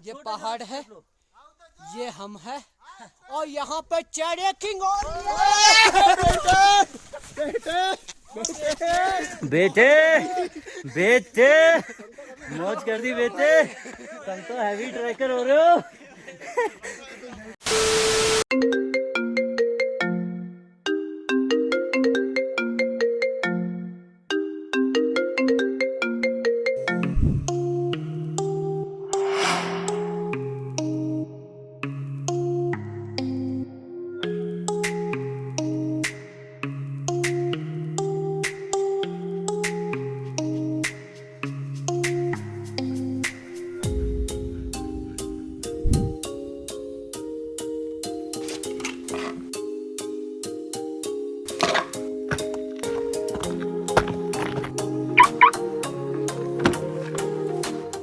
ये पहाड़ है, ये हम है और यहाँ पे ट्रैकिंग हो बेटे बेटे मौज कर दी बेटे, तुम तो हैवी ट्रैकर हो रहे हो।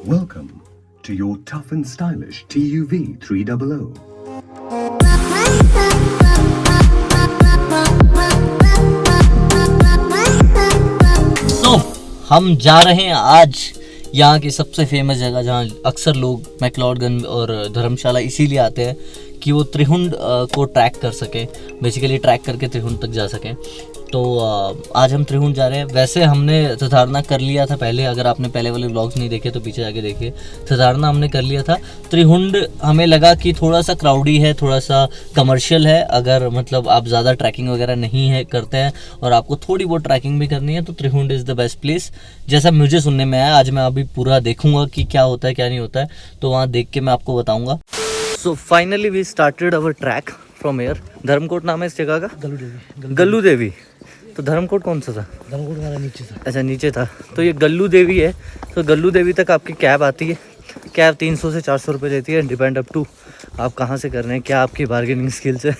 Welcome to your tough and stylish TUV 300. तो हम जा रहे हैं आज यहाँ की सबसे फेमस जगह जहाँ अक्सर लोग मैक्लोडगंज और धर्मशाला इसीलिए आते हैं कि वो त्रिहुंड को ट्रैक कर सके, बेसिकली ट्रैक करके त्रिहुंड तक जा सकें। तो आज हम त्रिहुंड जा रहे हैं। वैसे हमने थधारना कर लिया था पहले, अगर आपने पहले वाले व्लॉग्स नहीं देखे तो पीछे जाके देखिए। थधारना हमने कर लिया था। त्रिहुंड हमें लगा कि थोड़ा सा क्राउडी है, थोड़ा सा कमर्शियल है। अगर मतलब आप ज़्यादा ट्रैकिंग वगैरह नहीं है करते हैं और आपको थोड़ी बहुत ट्रैकिंग भी करनी है तो त्रिहुंड इज़ द बेस्ट प्लेस, जैसा मुझे सुनने में आया। आज मैं अभी पूरा देखूंगा कि क्या होता है क्या नहीं होता है, तो वहाँ देख के मैं आपको बताऊँगा। So finally we started our track from here. Dharamkot नाम है इस जगह का? गल्लू देवी। तो धर्मकोट कौन सा था? धर्मकोट हमारा नीचे था। अच्छा नीचे था। तो ये गल्लू देवी है। तो गल्लू देवी तक आपकी कैब आती है। कैब 300 से 400 रुपये लेती है, डिपेंड अप टू आप कहाँ से कर रहे हैं, क्या आपकी बार्गेनिंग स्किल्स है।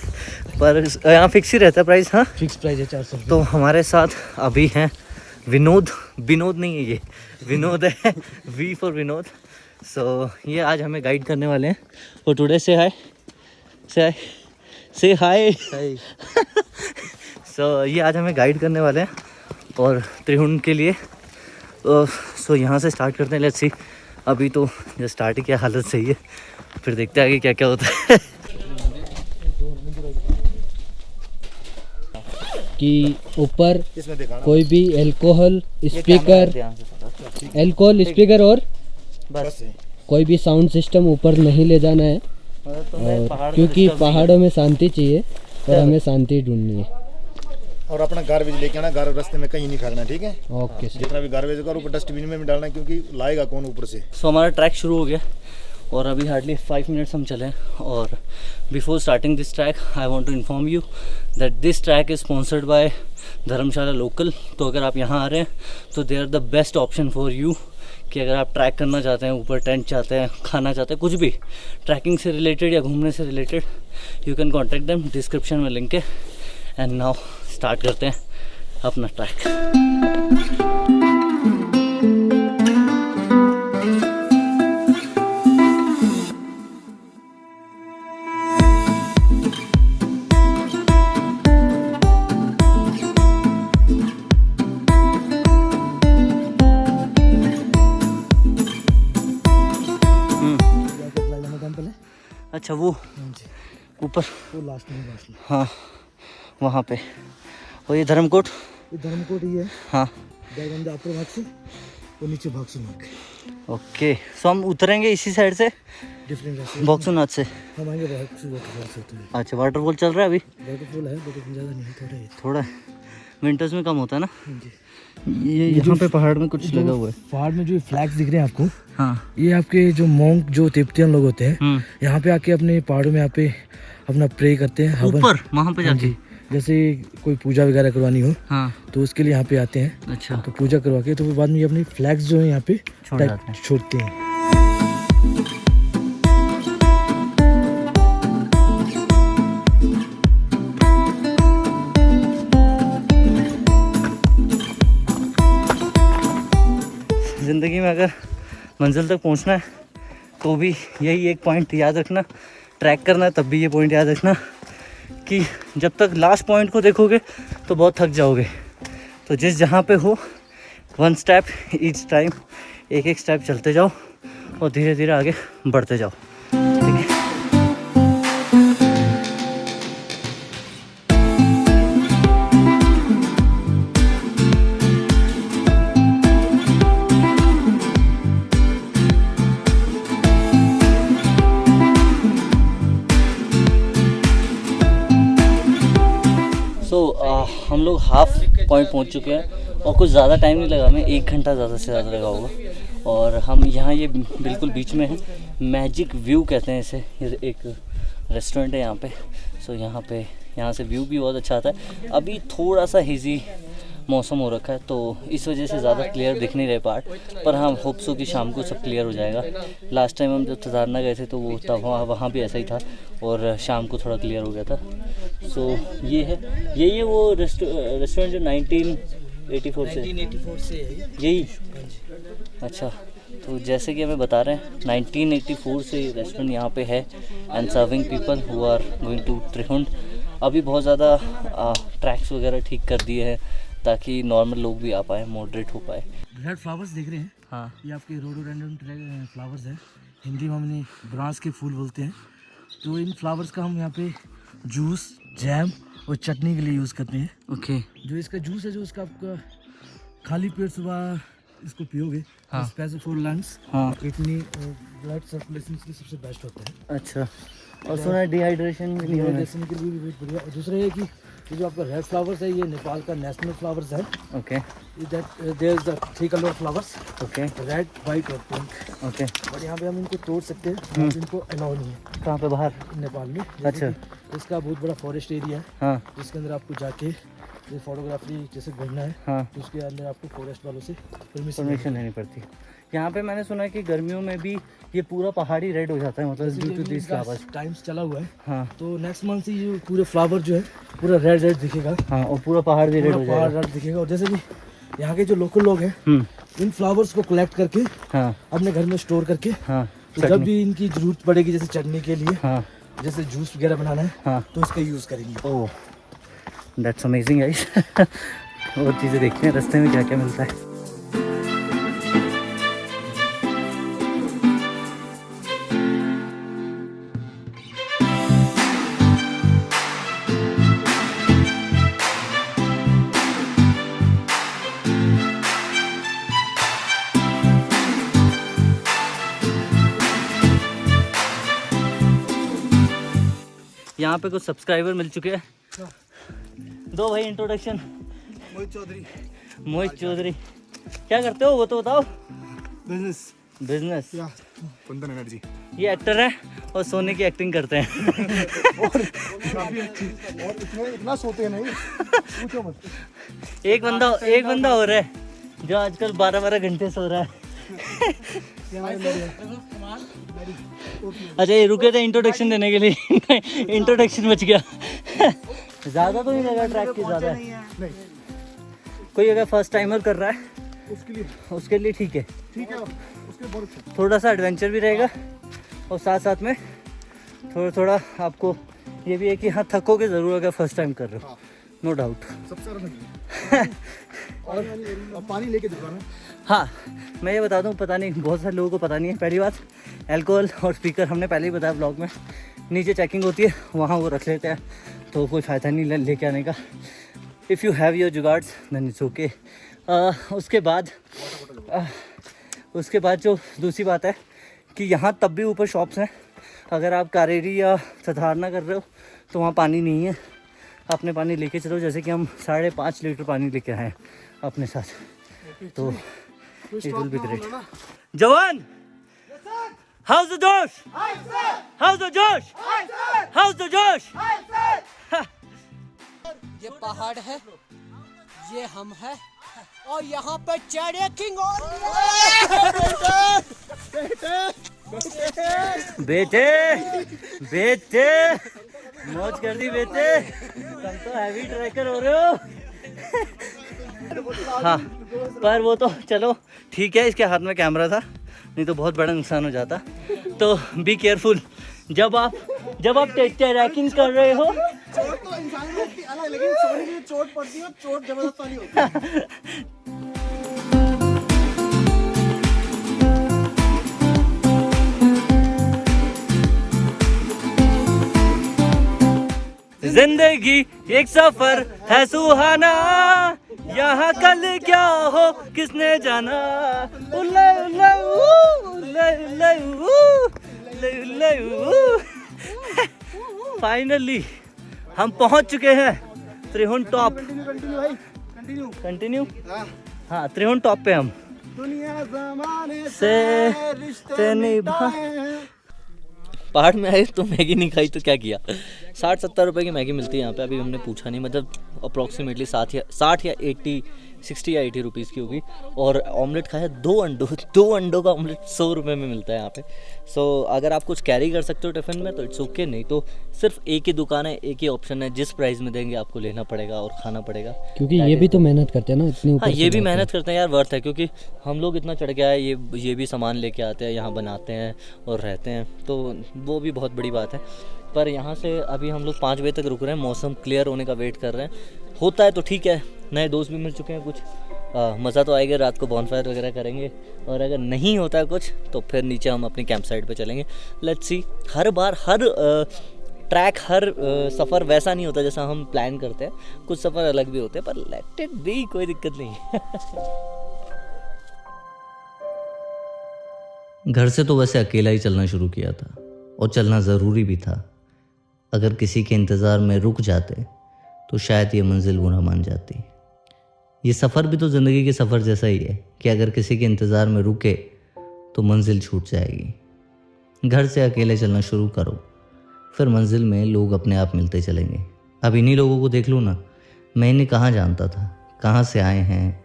पर यहाँ फिक्स ही रहता है प्राइस। हाँ फिक्स प्राइस है 400। तो हमारे साथ अभी हैं विनोद। विनोद नहीं है ये, विनोद है। We for Vinod. सो ये आज हमें गाइड करने वाले हैं। और टुडे से हाय से हाय। सो ये आज हमें गाइड करने वाले हैं और त्रिहुंड के लिए। सो यहाँ से स्टार्ट करते हैं। Let's see. अभी तो जो स्टार्ट की हालत सही है, फिर देखते हैं आगे क्या क्या होता है। कि ऊपर कोई भी अल्कोहल स्पीकर और बस कोई भी साउंड सिस्टम ऊपर नहीं ले जाना है, और क्योंकि पहाड़ों में शांति चाहिए और हमें शांति ढूंढनी है। और अपना गार्बेज लेके आना, गार्बेज रास्ते में कहीं नहीं फेंकना, ठीक है? Okay sir. जितना भी गार्बेज होगा ऊपर डस्टबिन में डालना, क्योंकि लाएगा कौन ऊपर से। सो हमारा ट्रैक शुरू हो गया और अभी हार्डली 5 मिनट्स हम चले हैं। और before starting this track I want to inform you that this track is sponsored by Dharamshala local. तो अगर आप यहाँ आ रहे हैं तो they are the best option for you, कि अगर आप ट्रैक करना चाहते हैं, ऊपर टेंट चाहते हैं, खाना चाहते हैं, कुछ भी ट्रैकिंग से रिलेटेड या घूमने से related, you can contact them. Description में लिंक है। एंड नाउ स्टार्ट करते हैं अपना ट्रैक। अच्छा वो ऊपर वो लास्ट में हाँ वहाँ पे। और ये धर्मकोट? ये धर्मकोट ही है। हाँ गायगंडा ऊपर भाग से और नीचे भाग से मार। ओके। सो हम उतरेंगे इसी साइड से डिफरेंट रास्ते बॉक्सुनाथ से। हम आएंगे वाटरफॉल से होते हुए। अच्छा वाटरफॉल चल रहा है अभी? वाटरफॉल है बट ज़्यादा नहीं है, थोड़ा है। थोड़ा विंटर्स में कम होता है ना। जी। ये यहाँ पे पहाड़ में कुछ लगा हुआ है। पहाड़ में जो फ्लैग्स दिख रहे हैं आपको, हाँ ये आपके जो मॉन्क जो तिब्बतियन लोग होते हैं, यहाँ पे आके अपने पहाड़ों में यहाँ पे अपना प्रे करते हैं। ऊपर वहाँ पे जाके जैसे कोई पूजा वगैरह करवानी हो हाँ तो उसके लिए यहाँ पे आते हैं। अच्छा तो पूजा करवा के तो बाद में ये अपनी फ्लैग्स जो है यहाँ पे छोड़ते हैं। ज़िंदगी में अगर मंजिल तक पहुंचना है तो भी यही एक पॉइंट याद रखना, ट्रैक करना है तब भी ये पॉइंट याद रखना कि जब तक लास्ट पॉइंट को देखोगे तो बहुत थक जाओगे। तो जिस जहाँ पे हो 1 स्टेप ईच टाइम, एक एक स्टेप चलते जाओ और धीरे धीरे आगे बढ़ते जाओ, ठीक है। हम लोग हाफ पॉइंट पहुंच चुके हैं और कुछ ज़्यादा टाइम नहीं लगा, हमें 1 घंटा ज़्यादा से ज़्यादा लगा होगा। और हम यहाँ ये बिल्कुल बीच में हैं, मैजिक व्यू कहते हैं इसे, ये एक रेस्टोरेंट है यहाँ पे। सो यहाँ से व्यू भी बहुत अच्छा आता है। अभी थोड़ा सा हेज़ी मौसम हो रखा है तो इस वजह से ज़्यादा क्लियर दिख नहीं रहे पार्ट, पर हाँ होप सो कि शाम को सब क्लियर हो जाएगा। लास्ट टाइम हम जब थदारना गए थे तो वो तब वहाँ भी ऐसा ही था और शाम को थोड़ा क्लियर हो गया था। सो ये है, यही है वो रेस्टोरेंट जो 1984 से यही। अच्छा, तो जैसे कि हमें बता रहे हैं 1984 से रेस्टोरेंट यहाँ पे है and serving people who are going to Triund. अभी बहुत ज़्यादा ट्रैक्स वगैरह ठीक कर दिए हैं ताकि नॉर्मल लोग भी आ पाए, मॉडरेट हो पाए। रेड फ्लावर्स देख रहे हैं? हाँ, ये आपके रोडोडेंड्रन फ्लावर्स है, हिंदी में हमने ब्रांस के फूल बोलते हैं। तो इन फ्लावर्स का हम यहाँ पे जूस, जैम और चटनी के लिए यूज़ करते हैं। ओके। जो इसका जूस है, जो इसका आपका खाली पेट सुबह इसको पियोगे, हाँ, स्पेशल फॉर लंग्स, हाँ, किडनी और ब्लड सर्कुलेशन के लिए सबसे बेस्ट होता है। अच्छा, और सुना है डिहाइड्रेशन के लिए भी बहुत बढ़िया। और दूसरा ये कि ये जो आपका रेड फ्लावर्स है, ये नेपाल का नेशनल फ्लावर्स है। Okay. There is the 3 colour flowers, okay, red, white और पिंक। ओके। और यहाँ पे हम इनको तोड़ सकते हैं, इनको अलाउ नहीं है। कहाँ पे? बाहर नेपाल में। अच्छा। इसका बहुत बड़ा फॉरेस्ट एरिया है, हाँ, जिसके अंदर आपको जाके ये फोटोग्राफी जैसे घूमना है, हाँ, तो उसके अंदर आपको फॉरेस्ट वालों से परमिशन लेनी पड़ती है। यहाँ पे मैंने सुना है कि गर्मियों में भी ये पूरा पहाड़ी रेड हो जाता है, मतलब due to this flowers. Times चला हुआ है। हाँ, तो नेक्स्ट मंथ से ये पूरे फ्लावर जो है पूरा रेड रेड दिखेगा। हाँ, और पूरा पहाड़ भी रेड हो जाएगा। पहाड़ रेड दिखेगा। और जैसे कि यहाँ के जो लोकल लोग हैं, इन फ्लावर्स को कलेक्ट करके, हाँ, अपने घर में स्टोर करके, हाँ, तो जब भी इनकी जरूरत पड़ेगी, जैसे चटनी के लिए, हाँ, जैसे जूस वगैरह बनाना है, हाँ, तो इसका यूज़ करेंगे। ओह, दैट्स अमेजिंग गाइस। और चीज़ें देखते हैं रास्ते में क्या क्या मिलता है। यहाँ पे कुछ सब्सक्राइबर मिल चुके हैं। दो भाई इंट्रोडक्शन। मोहित चौधरी क्या करते हो वो तो बताओ। बिजनेस। कुंदन एनर्जी। ये एक्टर है और सोने की एक्टिंग करते हैं। और इतना सोते नहीं, पूछो मत। एक बंदा हो रहा है जो आजकल 12-12 घंटे सो रहा है। अच्छा, ये रुके थे इंट्रोडक्शन देने के लिए। इंट्रोडक्शन बच गया। ज़्यादा तो नहीं लगा ट्रैक की, ज़्यादा है। कोई अगर फर्स्ट टाइमर कर रहा है उसके लिए ठीक है, उसके बहुत अच्छा। थोड़ा सा एडवेंचर भी रहेगा और साथ साथ में थोड़ा आपको ये भी है कि हाँ थकोगे ज़रूर अगर फर्स्ट टाइम कर रहे हो, नो डाउट। सबसे और पानी लेके दिखाना। हाँ, मैं ये बता दूँ, पता नहीं बहुत सारे लोगों को पता नहीं है। पहली बात, अल्कोहल और स्पीकर हमने पहले ही बताया ब्लॉग में, नीचे चेकिंग होती है, वहाँ वो रख लेते हैं, तो कोई फ़ायदा नहीं लेके आने का। If you have your jugaads then it's okay. उसके बाद जो दूसरी बात है कि यहाँ तब भी ऊपर शॉप्स हैं। अगर आप कारेरी या सधारना कर रहे हो तो वहाँ पानी नहीं है, अपने पानी लेके चलो। जैसे कि हम 5.5 लीटर पानी लेके आए हैं अपने साथ, तो इट विल बी ग्रेट। जवान, हाउस द जोश, हाउस द जोश, हाउस द जोश। ये पहाड़ है, ये हम है, और यहाँ पे ट्रैकिंग हो बेटे मौज कर दी बेटे, तुम तो हैवी ट्रैकर हो रहे हो। हाँ, पर वो तो चलो ठीक है, इसके हाथ में कैमरा था, नहीं तो बहुत बड़ा नुकसान हो जाता। तो बी केयरफुल जब आप ट्रैकिंग कर रहे हो। चोट तो इंसान को अलग, लेकिन सोने की चोट पड़ती है, चोट जबरदस्त वाली होती है। जिंदगी एक सफर है सुहाना, यहाँ कल क्या हो किसने जाना। उल्ले उल्ले उल्ले उल्ले उल्ले उल्ले उल्ले। फाइनली हम पहुंच चुके हैं त्रिहुंड टॉप। कंटिन्यू। हाँ, त्रिहुंड टॉप पे हम दुनिया ज़माने से रिश्ते निभाए। पहाड़ में आए तो मैगी नहीं खाई तो क्या किया। 60-70 रुपए की मैगी मिलती है यहाँ पे, अभी हमने पूछा नहीं, मतलब अप्रॉक्सीमेटली 60 या 80 रुपीज़ की होगी। और ऑमलेट खाया 2 अंडों का ऑमलेट 100 रुपये में मिलता है यहाँ पे। सो अगर आप कुछ कैरी कर सकते हो टिफ़िन में तो इट्स ओके, नहीं तो सिर्फ एक ही दुकान है, एक ही ऑप्शन है, जिस प्राइस में देंगे आपको लेना पड़ेगा और खाना पड़ेगा। क्योंकि ये भी तो मेहनत करते हैं ना इतनी ऊपर। हाँ, ये भी मेहनत करते हैं यार, वर्थ है, क्योंकि हम लोग इतना चढ़ के आए, ये भी सामान लेके आते हैं, यहाँ बनाते हैं और रहते हैं, तो वो भी बहुत बड़ी बात है। पर यहाँ से अभी हम लोग 5 बजे तक रुक रहे हैं, मौसम क्लियर होने का वेट कर रहे हैं। होता है तो ठीक है, नए दोस्त भी मिल चुके हैं कुछ, मज़ा तो आएगा, रात को बॉनफायर वगैरह करेंगे। और अगर नहीं होता है कुछ तो फिर नीचे हम अपनी कैंप साइट पे चलेंगे। Let's see, her bar her track, हर सफ़र वैसा नहीं होता जैसा हम प्लान करते हैं, कुछ सफ़र अलग भी होते हैं, पर लेट इट बी, कोई दिक्कत नहीं। घर से तो वैसे अकेला ही चलना शुरू किया था, और चलना ज़रूरी भी था। अगर किसी के इंतज़ार में रुक जाते तो शायद ये मंजिल बुरा मान जाती। ये सफ़र भी तो ज़िंदगी के सफ़र जैसा ही है कि अगर किसी के इंतज़ार में रुके तो मंजिल छूट जाएगी। घर से अकेले चलना शुरू करो, फिर मंजिल में लोग अपने आप मिलते चलेंगे। अब इन्हीं लोगों को देख लो ना, मैं इन्हें कहाँ जानता था, कहाँ से आए हैं,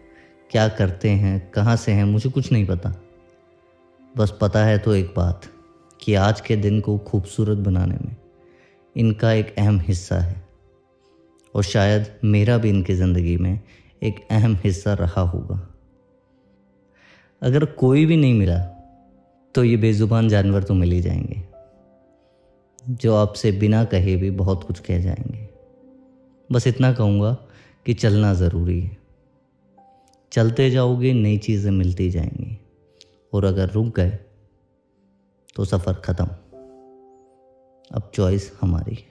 क्या करते हैं, कहाँ से हैं, मुझे कुछ नहीं पता। बस पता है तो एक बात, कि आज के दिन को खूबसूरत बनाने में इनका एक अहम हिस्सा है, और शायद मेरा भी इनकी ज़िंदगी में एक अहम हिस्सा रहा होगा। अगर कोई भी नहीं मिला तो ये बेज़ुबान जानवर तो मिल ही जाएंगे, जो आपसे बिना कहे भी बहुत कुछ कह जाएंगे। बस इतना कहूँगा कि चलना ज़रूरी है। चलते जाओगे, नई चीज़ें मिलती जाएंगी, और अगर रुक गए तो सफ़र ख़त्म। अब चॉइस हमारी है।